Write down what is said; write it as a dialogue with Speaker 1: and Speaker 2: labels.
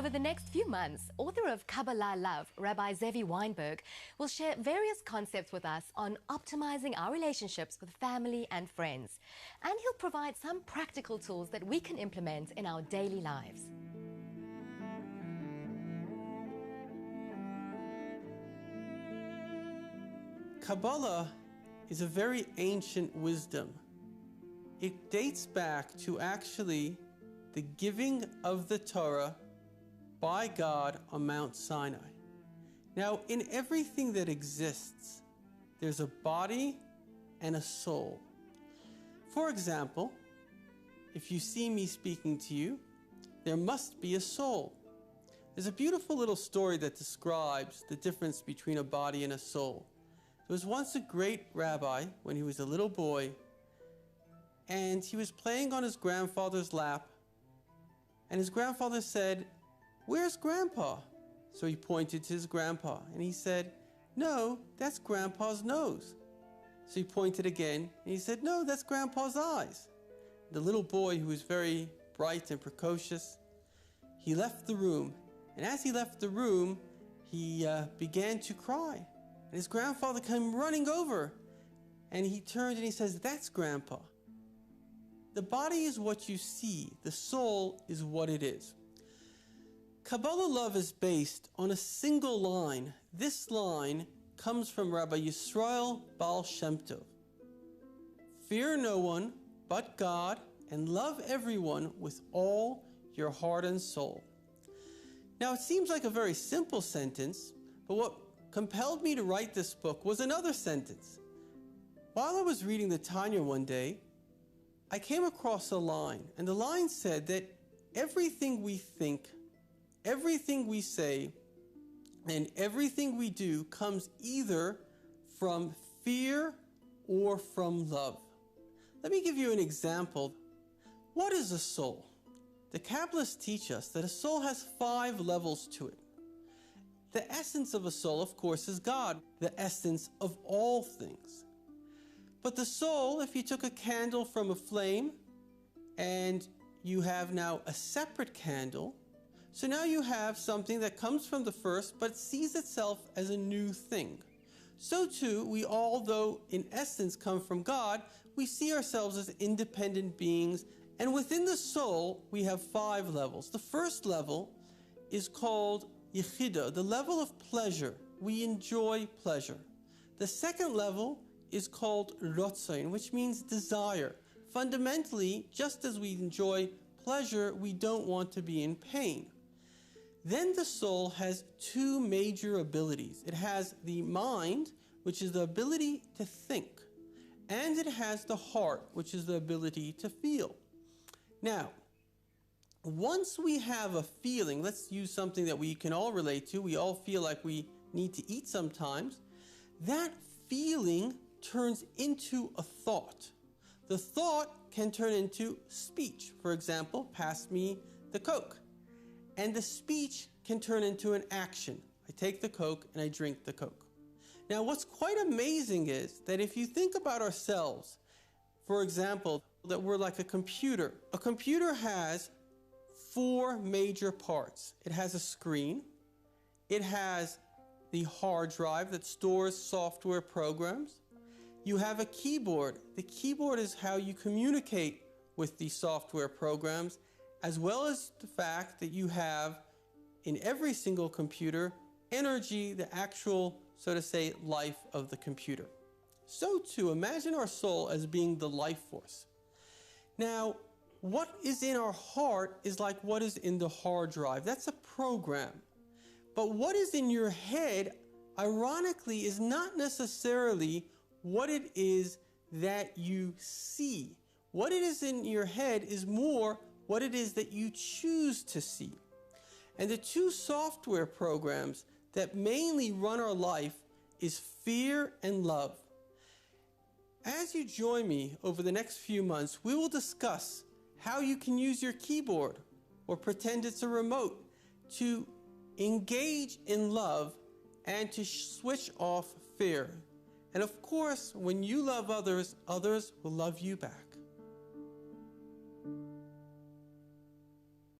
Speaker 1: Over the next few months, author of Kabbalah Love, Rabbi Zevi Weinberg, will share various concepts with us on optimizing our relationships with family and friends. And he'll provide some practical tools that we can implement in our daily lives.
Speaker 2: Kabbalah is a very ancient wisdom. It dates back to actually the giving of the Torah by God on Mount Sinai. Now, in everything that exists, there's a body and a soul. For example, if you see me speaking to you, there must be a soul. There's a beautiful little story that describes the difference between a body and a soul. There was once a great rabbi when he was a little boy, and he was playing on his grandfather's lap, and his grandfather said, "Where's Grandpa?" So he pointed to his grandpa, and he said, "No, that's Grandpa's nose." So he pointed again, and he said, "No, that's Grandpa's eyes." The little boy, who was very bright and precocious, he left the room, and as he left the room, he began to cry. And his grandfather came running over, and he turned and he says, "That's Grandpa." The body is what you see. The soul is what it is. Kabbalah Love is based on a single line. This line comes from Rabbi Yisrael Baal Shem Tov. Fear no one but God and love everyone with all your heart and soul. Now, it seems like a very simple sentence, but what compelled me to write this book was another sentence. While I was reading the Tanya one day, I came across a line, and the line said that everything we think, everything we say, and everything we do comes either from fear or from love. Let me give you an example. What is a soul? The Kabbalists teach us that a soul has 5 levels to it. The essence of a soul, of course, is God, the essence of all things. But the soul, if you took a candle from a flame and you have now a separate candle, so now you have something that comes from the first but sees itself as a new thing. So too, we all, though in essence come from God, we see ourselves as independent beings, and within the soul we have 5 levels. The first level is called Yechida, the level of pleasure. We enjoy pleasure. The second level is called Rotzain, which means desire. Fundamentally, just as we enjoy pleasure, we don't want to be in pain. Then the soul has 2 major abilities. It has the mind, which is the ability to think, and it has the heart, which is the ability to feel. Now, once we have a feeling, let's use something that we can all relate to. We all feel like we need to eat sometimes. That feeling turns into a thought. The thought can turn into speech. For example, pass me the Coke. And the speech can turn into an action. I take the Coke and I drink the Coke. Now, what's quite amazing is that if you think about ourselves, for example, that we're like a computer. A computer has 4 major parts. It has a screen. It has the hard drive that stores software programs. You have a keyboard. The keyboard is how you communicate with the software programs, as well as the fact that you have, in every single computer, energy, the actual, so to say, life of the computer. So too, imagine our soul as being the life force. Now, what is in our heart is like what is in the hard drive. That's a program. But what is in your head, ironically, is not necessarily what it is that you see. What it is in your head is more what it is that you choose to see. And the 2 software programs that mainly run our life is fear and love. As you join me over the next few months, we will discuss how you can use your keyboard or pretend it's a remote to engage in love and to switch off fear. And of course, when you love others, others will love you back.